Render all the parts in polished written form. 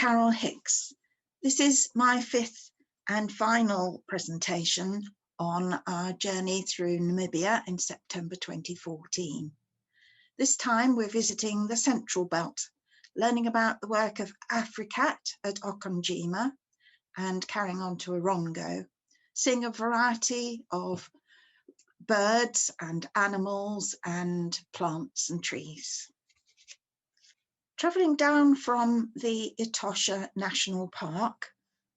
Carol Hick. This is my fifth and final presentation on our journey through Namibia in September 2014. This time we're visiting the Central Belt, learning about the work of Africat at Okonjima and carrying on to Rongo, seeing a variety of birds and animals and plants and trees. Travelling down from the Etosha National Park,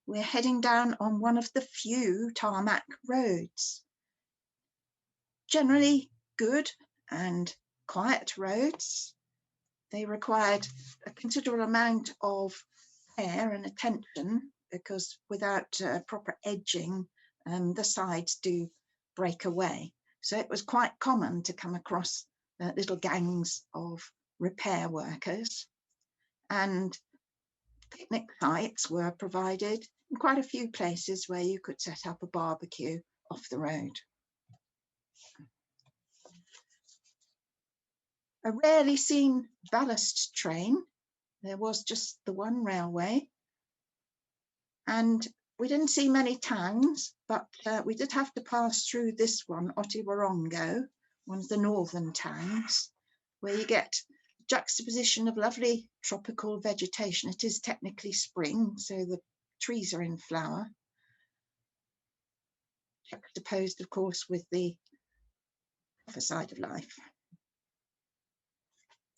we're heading down on one of the few tarmac roads. Generally good and quiet roads. They required a considerable amount of care and attention because without proper edging, the sides do break away. So it was quite common to come across little gangs of repair workers, and picnic sites were provided in quite a few places where you could set up a barbecue off the road. A rarely seen ballast train. There was just the one railway, and we didn't see many towns, but we did have to pass through this one, Rongo, one of the northern towns, where you get juxtaposition of lovely tropical vegetation. It is technically spring, so the trees are in flower, juxtaposed of course with the other side of life.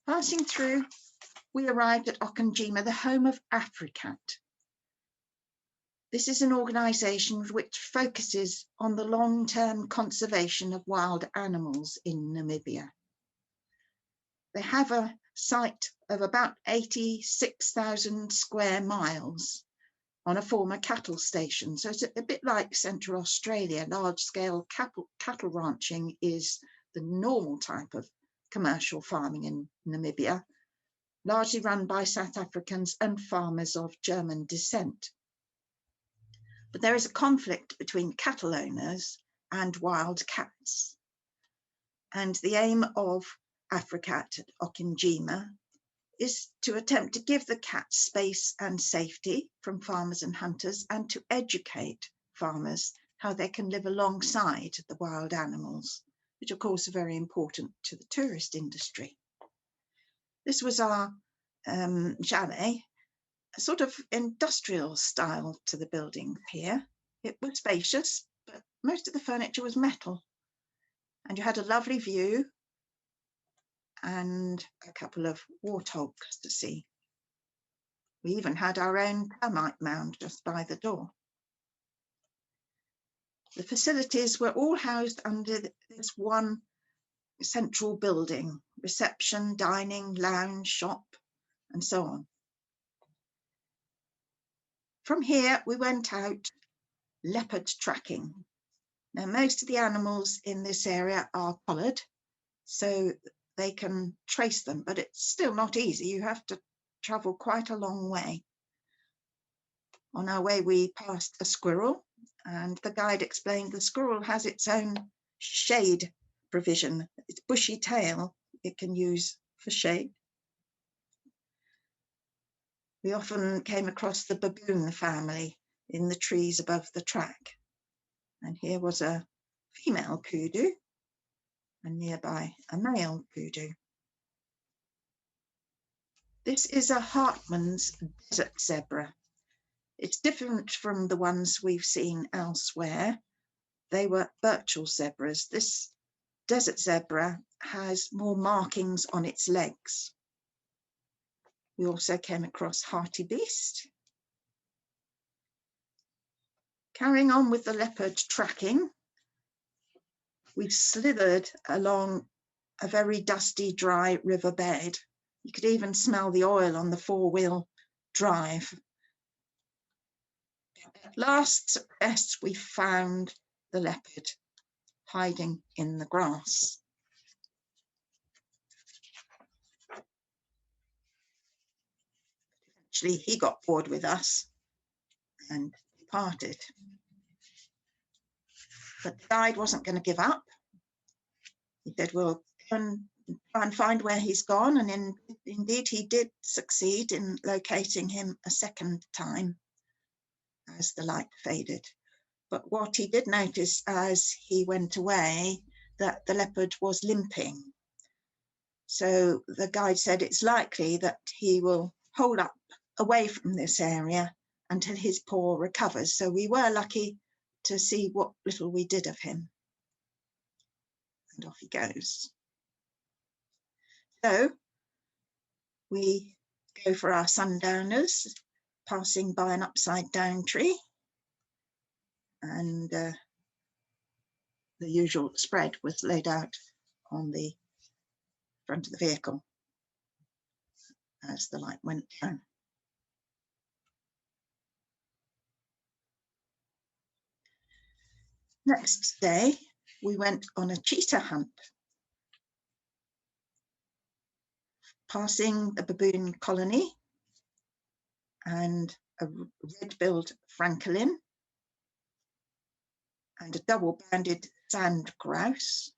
Passing through, we arrived at Okonjima, the home of Africat. This is an organisation which focuses on the long-term conservation of wild animals in Namibia. They have a site of about 86,000 square miles on a former cattle station. So it's a bit like Central Australia. Large-scale cattle ranching is the normal type of commercial farming in Namibia, largely run by South Africans and farmers of German descent. But there is a conflict between cattle owners and wild cats. And the aim of Africat at Okonjima is to attempt to give the cats space and safety from farmers and hunters, and to educate farmers how they can live alongside the wild animals, which of course are very important to the tourist industry. This was our chalet, a sort of industrial style to the building here. It was spacious, but most of the furniture was metal, and you had a lovely view and a couple of warthogs to see. We even had our own termite mound just by the door. The facilities were all housed under this one central building: reception, dining, lounge, shop, and so on. From here, we went out leopard tracking. Now, most of the animals in this area are collared, so they can trace them, but it's still not easy. You have to travel quite a long way. On our way, we passed a squirrel, and the guide explained the squirrel has its own shade provision. Its bushy tail it can use for shade. We often came across the baboon family in the trees above the track. And here was a female kudu, and nearby a male kudu. This is a Hartmann's desert zebra. It's different from the ones we've seen elsewhere. They were Birchall zebras. This desert zebra has more markings on its legs. We also came across hartebeest. Carrying on with the leopard tracking, we slithered along a very dusty, dry riverbed. You could even smell the oil on the four-wheel drive. At last success, we found the leopard hiding in the grass. Eventually, he got bored with us and departed. But the guide wasn't going to give up. He said, we'll go and try and find where he's gone, and indeed he did succeed in locating him a second time as the light faded. But what he did notice as he went away, that the leopard was limping. So the guide said it's likely that he will hold up away from this area until his paw recovers. So we were lucky to see what little we did of him. And off he goes. So we go for our sundowners, passing by an upside down tree, and the usual spread was laid out on the front of the vehicle as the light went down. Next day, we went on a cheetah hunt, passing a baboon colony and a red-billed francolin and a double-banded sand grouse,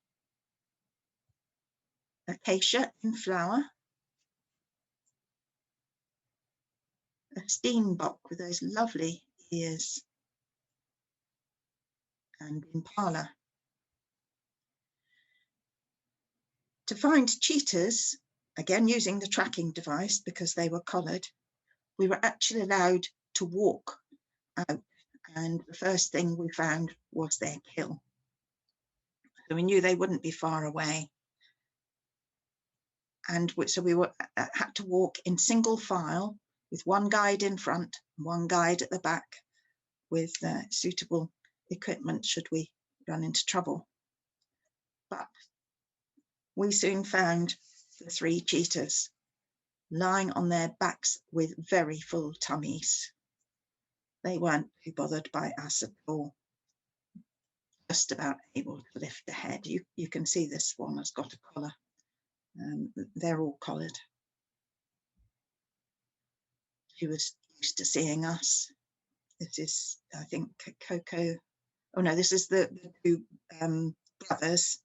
acacia in flower, a steenbok with those lovely ears, and impala. To find cheetahs, again using the tracking device because they were collared, we were actually allowed to walk out, and the first thing we found was their kill. So we knew they wouldn't be far away. And so we had to walk in single file with one guide in front, one guide at the back, with suitable equipment should we run into trouble. But we soon found the 3 cheetahs lying on their backs with very full tummies. They weren't too bothered by us at all, just about able to lift the head. You can see this one has got a collar. They're all collared. She was used to seeing us. This is, I think, Coco. Oh no, this is the 2 brothers.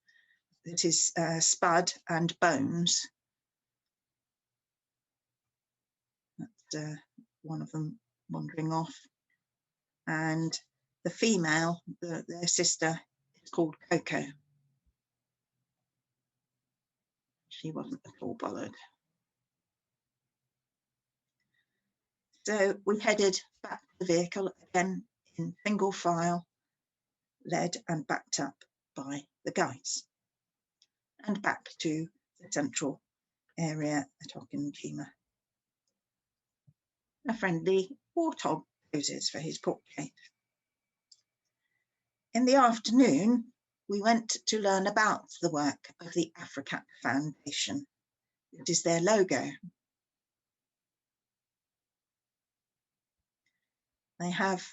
It is Spud and Bones. That's one of them wandering off. And the female, their sister, is called Coco. She wasn't at all bothered. So we headed back to the vehicle again in single file, led and backed up by the guides, and back to the central area at Okonjima. A friendly warthog poses for his portrait. In the afternoon, we went to learn about the work of the Africat Foundation. It is their logo. They have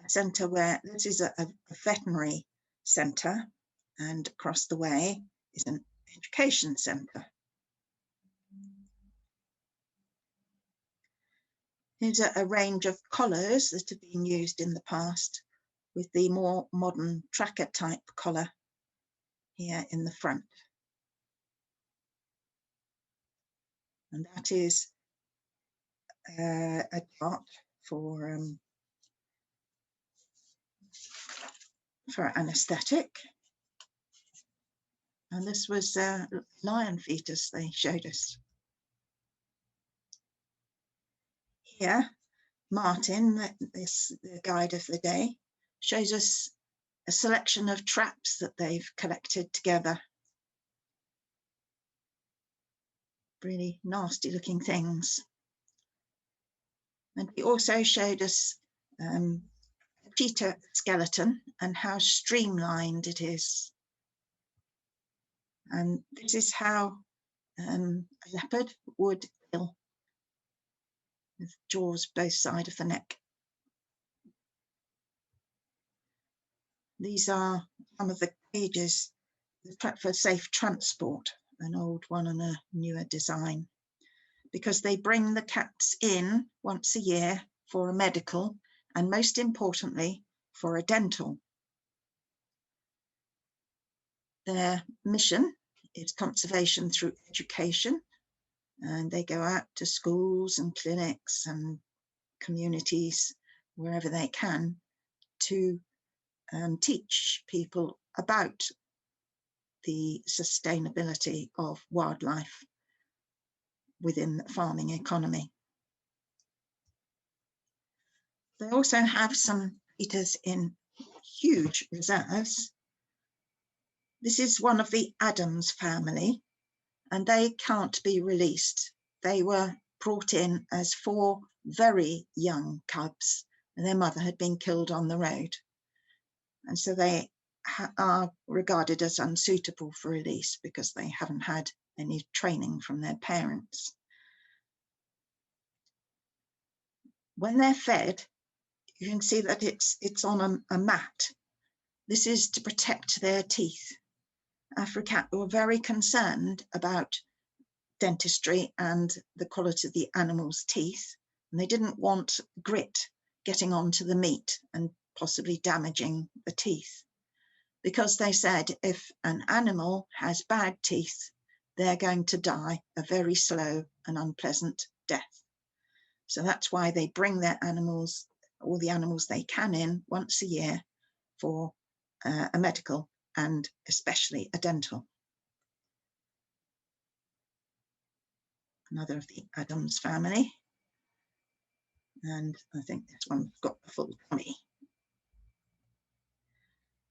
a centre where this is a veterinary centre, and across the way is an education centre. Here's a range of collars that have been used in the past, with the more modern tracker type collar here in the front. And that is a chart for anaesthetic. And this was lion fetus they showed us. Here, Martin, the guide of the day, shows us a selection of traps that they've collected together. Really nasty looking things. And he also showed us a cheetah skeleton and how streamlined it is. And this is how a leopard would kill, with jaws both sides of the neck. These are some of the cages for safe transport, an old one and a newer design, because they bring the cats in once a year for a medical, and most importantly, for a dental. Their mission is conservation through education, and they go out to schools and clinics and communities wherever they can to teach people about the sustainability of wildlife within the farming economy. They also have some cheetahs in huge reserves. This is one of the Adams family, and they can't be released. They were brought in as 4 very young cubs, and their mother had been killed on the road. And so they are regarded as unsuitable for release because they haven't had any training from their parents. When they're fed, you can see that it's on a mat. This is to protect their teeth. Africa were very concerned about dentistry and the quality of the animal's teeth, and they didn't want grit getting onto the meat and possibly damaging the teeth, because they said if an animal has bad teeth, they're going to die a very slow and unpleasant death. So that's why they bring their animals, all the animals they can, in once a year for a medical and especially a dental. Another of the Adams family, and I think this one's got the full tummy.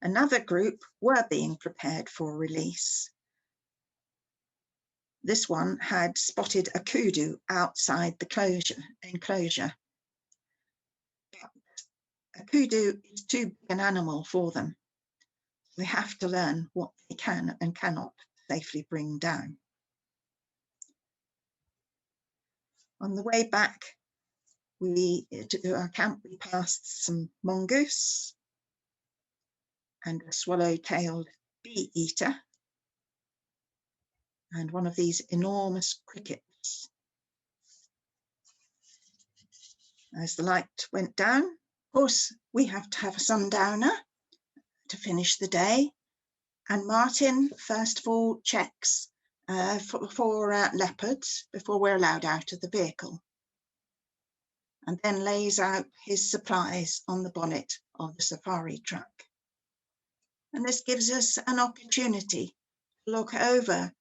Another group were being prepared for release. This one had spotted a kudu outside the enclosure. A kudu is too big an animal for them. They have to learn what they can and cannot safely bring down. On the way back to our camp, we passed some mongoose and a swallow-tailed bee-eater and one of these enormous crickets. As the light went down, of course, we have to have a sundowner to finish the day, and Martin first of all checks for leopards before we're allowed out of the vehicle, and then lays out his supplies on the bonnet of the safari truck. And this gives us an opportunity to look over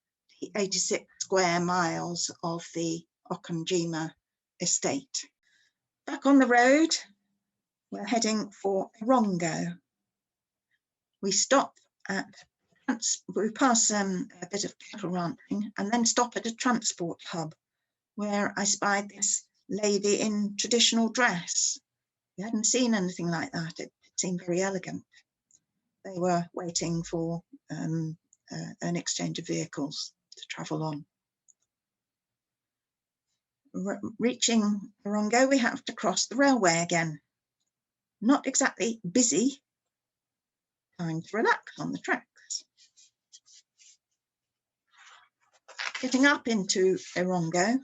the 86 square miles of the Okonjima estate. Back on the road, we're heading for Rongo. We stop we pass a bit of cattle ranching and then stop at a transport hub where I spied this lady in traditional dress. We hadn't seen anything like that. It seemed very elegant. They were waiting for an exchange of vehicles to travel on. Reaching Rongo, we have to cross the railway again. Not exactly busy. Time to relax on the tracks. Getting up into Rongo,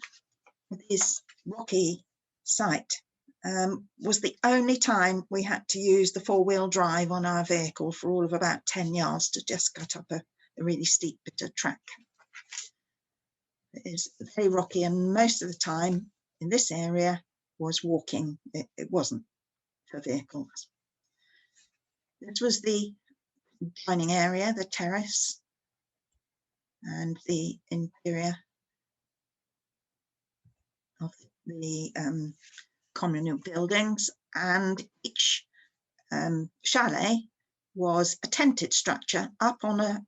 this rocky site, was the only time we had to use the 4-wheel drive on our vehicle for all of about 10 yards to just cut up a really steep bit of track. It is very rocky, and most of the time in this area was walking. It wasn't for vehicles. This was the dining area, the terrace, and the interior of the communal buildings, and each chalet was a tented structure up on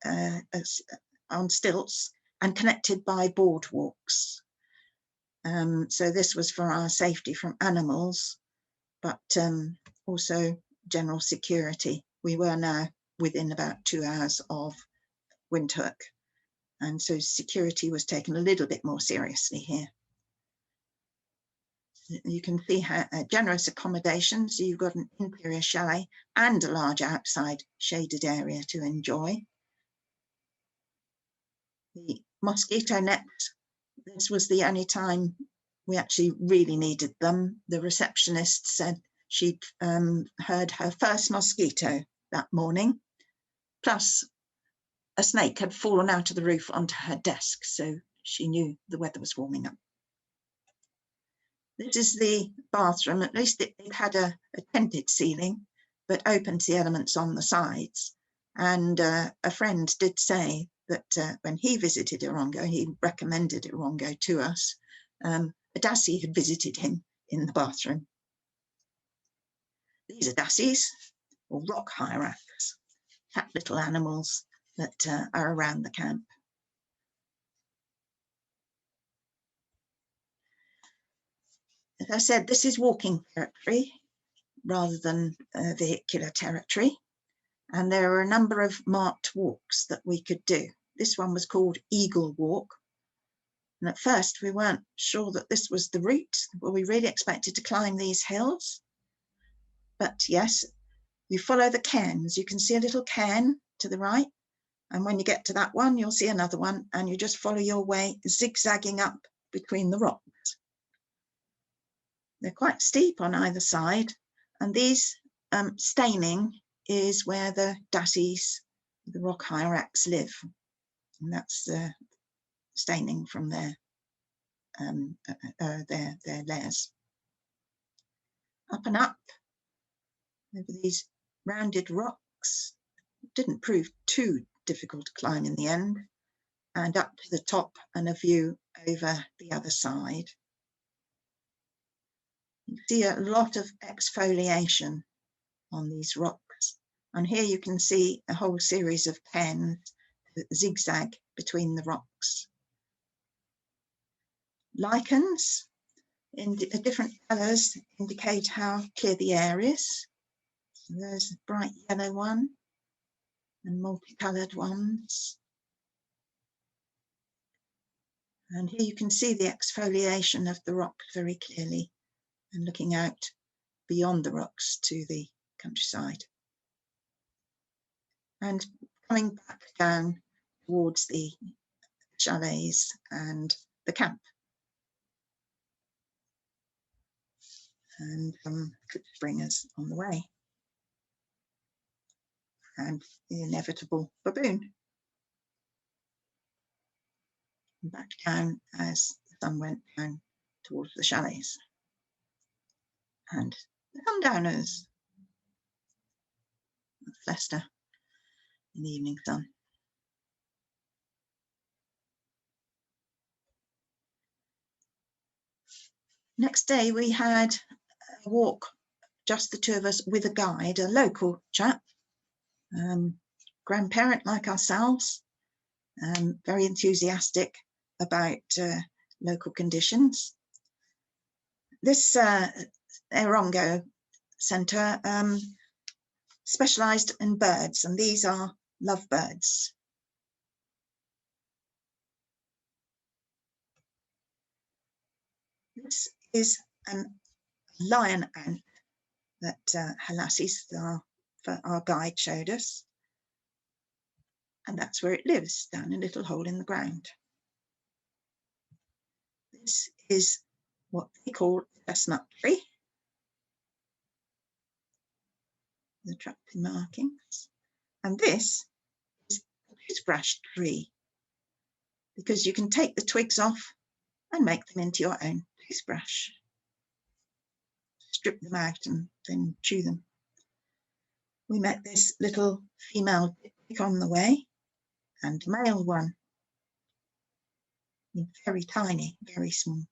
on stilts and connected by boardwalks. So this was for our safety from animals, but also general security. We were now within about 2 hours of Windhoek, and so security was taken a little bit more seriously here. You can see how generous accommodations. You've got an interior chalet and a large outside shaded area to enjoy. The mosquito nets, this was the only time we actually really needed them. The receptionist said she'd heard her first mosquito that morning, plus a snake had fallen out of the roof onto her desk, so she knew the weather was warming up. This is the bathroom. At least it had a tented ceiling, but open to the elements on the sides. And a friend did say that when he visited Rongo, he recommended Rongo to us, a dassie had visited him in the bathroom. These are dassies, or rock hyrax, fat little animals that are around the camp. As I said, this is walking territory rather than vehicular territory, and there are a number of marked walks that we could do. This one was called Eagle Walk, and at first we weren't sure that this was the route. Well, we really expected to climb these hills, but yes, you follow the cairns. You can see a little cairn to the right, and when you get to that one, you'll see another one, and you just follow your way, zigzagging up between the rocks. They're quite steep on either side, and these staining is where the dassies, the rock hyrax, live, and that's staining from their lairs. Up and up over these rounded rocks. It didn't prove too difficult to climb in the end, and up to the top and a view over the other side. You see a lot of exfoliation on these rocks, and here you can see a whole series of cairns that zigzag between the rocks. Lichens in different colours indicate how clear the air is. So there's a bright yellow one and multicoloured ones. And here you can see the exfoliation of the rock very clearly, and looking out beyond the rocks to the countryside. And coming back down towards the chalets and the camp. And springers on the way. And the inevitable baboon. And back down as the sun went down towards the chalets. And the sundowners. Leicester in the evening sun. Next day we had a walk, just the two of us, with a guide, a local chap, grandparent like ourselves, very enthusiastic about local conditions. This Rongo Centre specialised in birds, and these are lovebirds. This is a lion ant that Halassis, our guide, showed us, and that's where it lives, down a little hole in the ground. This is what they call a chestnut tree, the attractive markings, and this is a toothbrush tree, because you can take the twigs off and make them into your own toothbrush. Strip them out and then chew them. We met this little female pig on the way, and male one, very tiny, very small.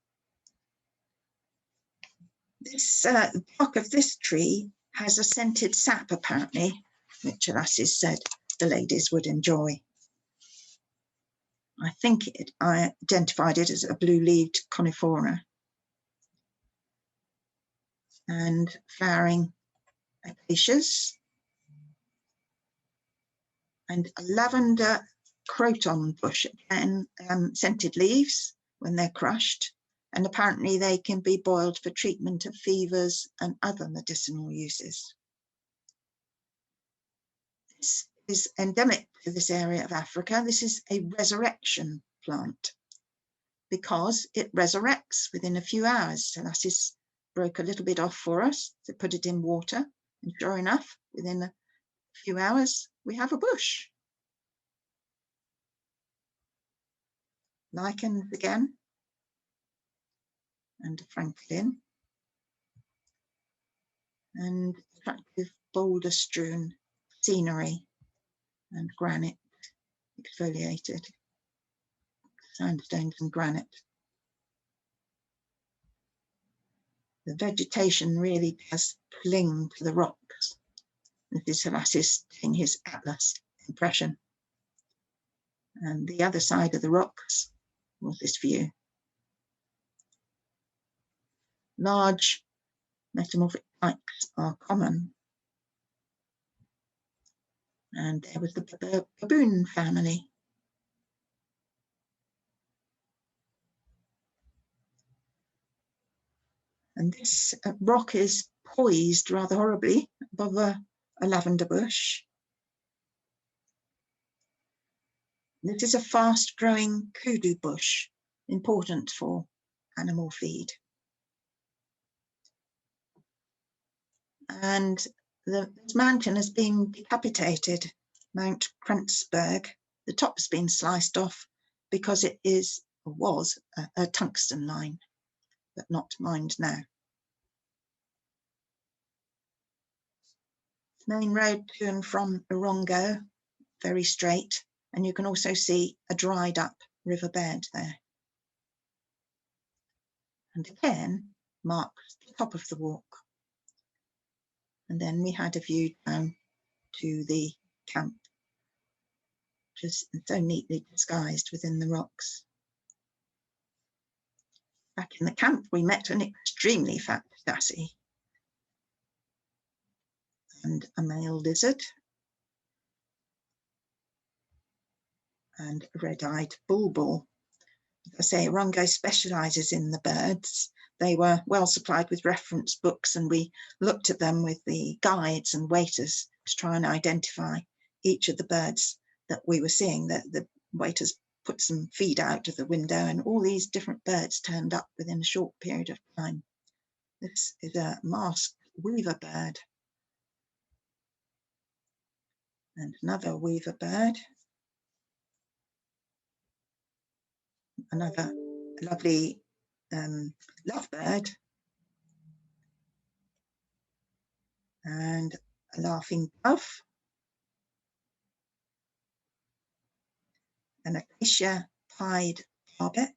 This bark of this tree has a scented sap, apparently, which Halassis said the ladies would enjoy. I think I identified it as a blue-leaved conifera. And flowering acacias, and a lavender croton bush, again, scented leaves when they're crushed, and apparently they can be boiled for treatment of fevers and other medicinal uses. This is endemic to this area of Africa. This is a resurrection plant because it resurrects within a few hours. Halassis broke a little bit off for us to put it in water, and sure enough, within a few hours we have a bush. lichens again, and Franklin, and attractive boulder-strewn scenery and granite, exfoliated sandstones and granite. The vegetation really does cling to the rocks. This is Horasis doing his atlas impression. And the other side of the rocks was this view. Large metamorphic dikes are common. And there was the baboon family. And this rock is poised rather horribly above a lavender bush. This is a fast-growing kudu bush, important for animal feed. And this mountain has been decapitated, Mount Kranzberg. The top has been sliced off because it was a tungsten mine, but not mined now. Main road to and from Rongo, very straight, and you can also see a dried up riverbed there. And again marks the top of the walk. And then we had a view down to the camp, just so neatly disguised within the rocks. Back in the camp, we met an extremely fat dassie and a male lizard and a red-eyed bulbul. As I say, Rongo specialises in the birds. They were well supplied with reference books, and we looked at them with the guides and waiters to try and identify each of the birds that we were seeing. The waiters put some feed out of the window, and all these different birds turned up within a short period of time. This is a masked weaver bird. And another weaver bird. Another lovely lovebird. And a laughing dove. An acacia pied barbet.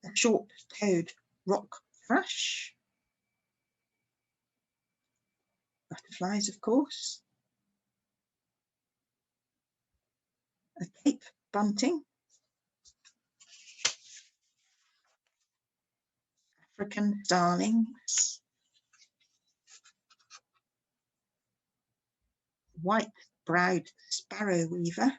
A short-toed rock thrush. Butterflies, of course. A cape bunting. African starlings. White-browed sparrow weaver.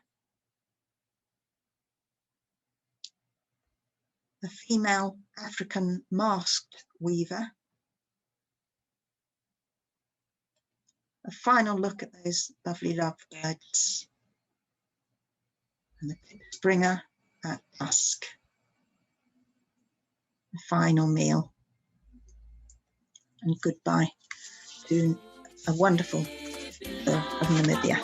A female African masked weaver. A final look at those lovely lovebirds. And the springer at dusk. A final meal. And goodbye to a wonderful tour of Namibia.